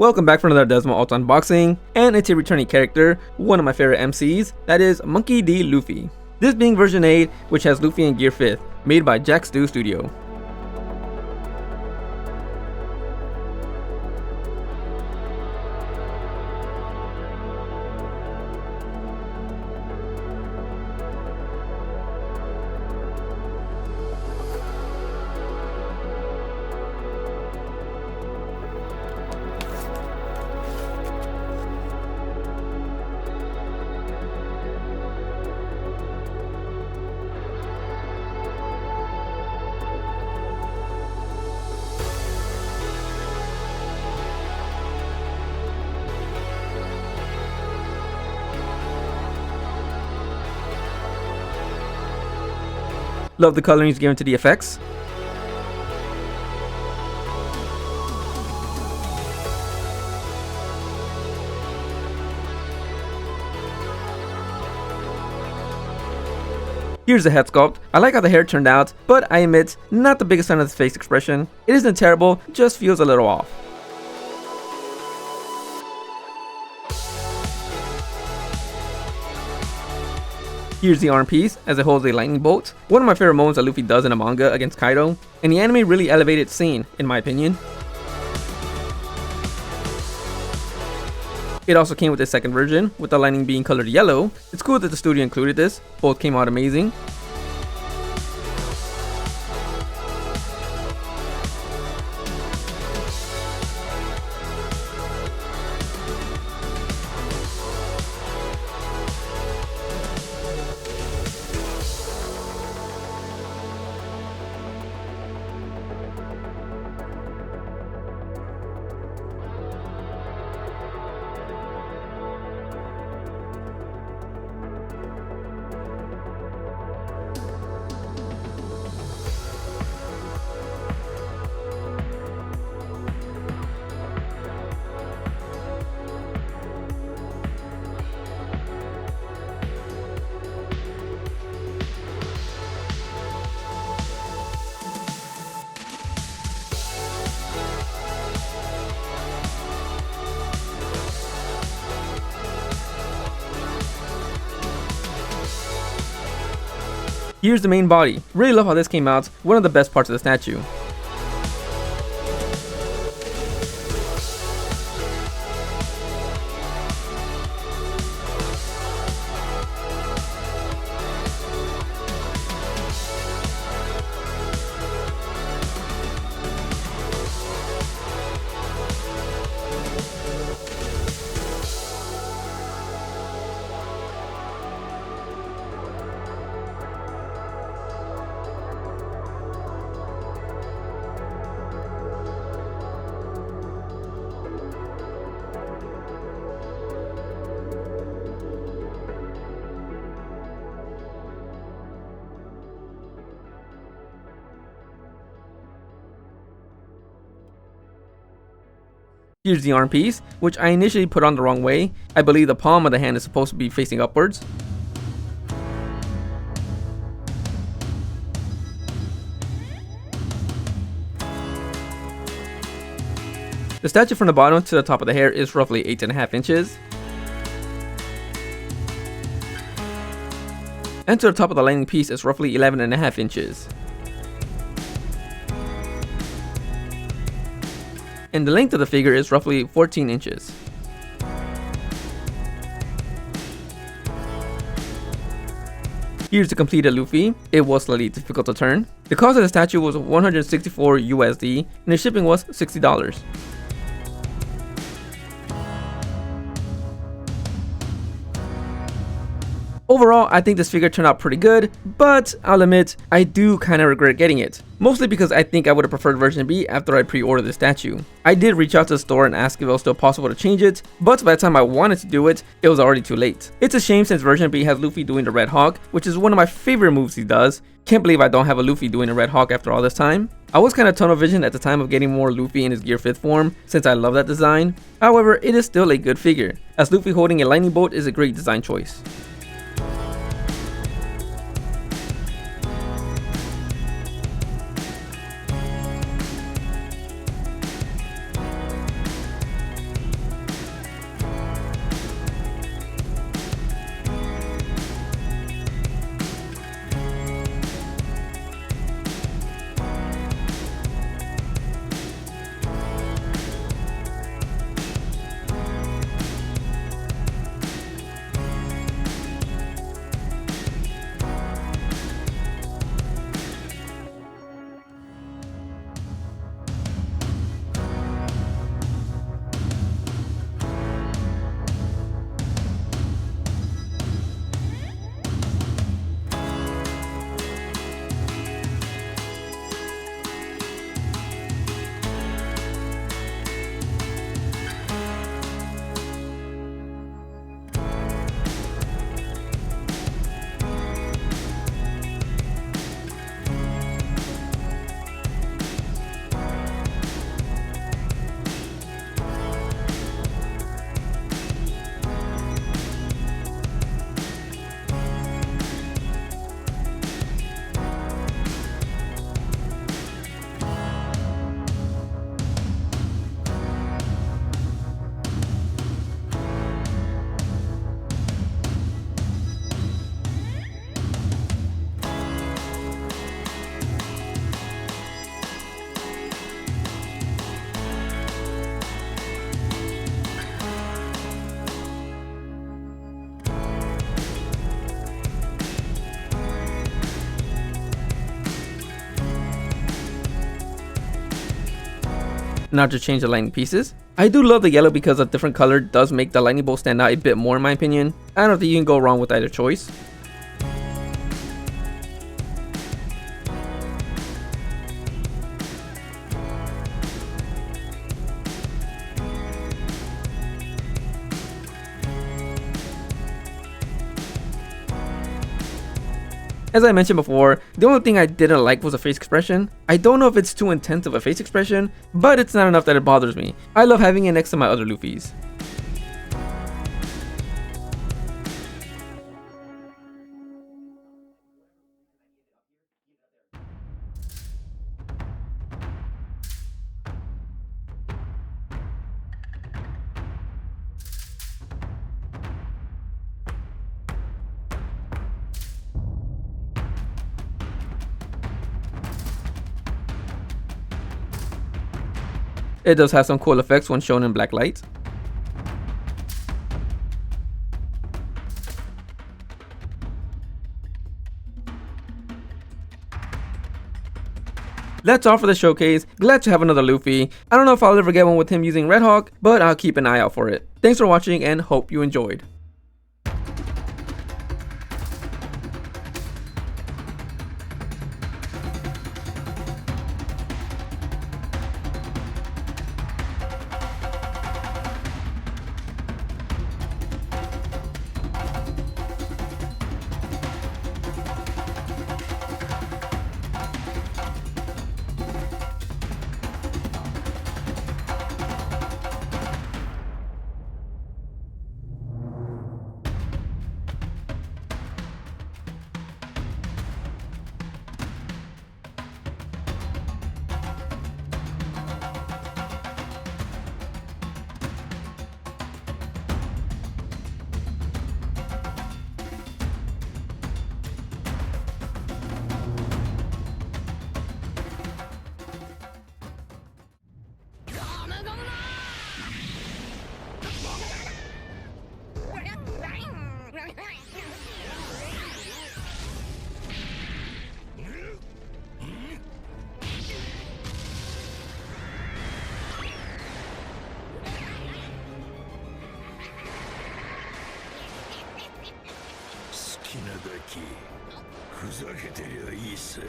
Welcome back for another Desmo Alt unboxing, and it's a returning character, one of my favorite MCs, that is Monkey D. Luffy. This being version 8, which has Luffy in Gear 5th, made by JacksDo Studio. Love the colorings given to the effects. Here's the head sculpt. I like how the hair turned out, but I admit, not the biggest fan of the face expression. It isn't terrible, just feels a little off. Here's the arm piece, as it holds a lightning bolt, one of my favorite moments that Luffy does in a manga against Kaido, and the anime really elevated the scene, in my opinion. It also came with a second version, with the lightning being colored yellow. It's cool that the studio included this, both came out amazing. Here's the main body. Really love how this came out, one of the best parts of the statue. Here's the arm piece, which I initially put on the wrong way. I believe the palm of the hand is supposed to be facing upwards. The statue from the bottom to the top of the hair is roughly 8.5 inches. And to the top of the lining piece is roughly 11.5 inches. And the length of the figure is roughly 14 inches. Here's the completed Luffy. It was slightly difficult to turn. The cost of the statue was 164 USD and the shipping was $60. Overall, I think this figure turned out pretty good, but I'll admit, I do kinda regret getting it. Mostly because I think I would have preferred version B after I pre-ordered the statue. I did reach out to the store and ask if it was still possible to change it, but by the time I wanted to do it, it was already too late. It's a shame since version B has Luffy doing the Red Hawk, which is one of my favorite moves he does. Can't believe I don't have a Luffy doing a Red Hawk after all this time. I was kinda tunnel vision at the time of getting more Luffy in his Gear 5th form, since I love that design. However, it is still a good figure, as Luffy holding a lightning bolt is a great design choice. Now to change the lightning pieces. I do love the yellow because a different color does make the lightning bolt stand out a bit more in my opinion. I don't think you can go wrong with either choice. As I mentioned before, the only thing I didn't like was the face expression. I don't know if it's too intense of a face expression, but it's not enough that it bothers me. I love having it next to my other Luffys. It does have some cool effects when shown in black light. That's all for the showcase. Glad to have another Luffy. I don't know if I'll ever get one with him using Red Hawk, but I'll keep an eye out for it. Thanks for watching and hope you enjoyed. きなだけふざけてりゃいいさ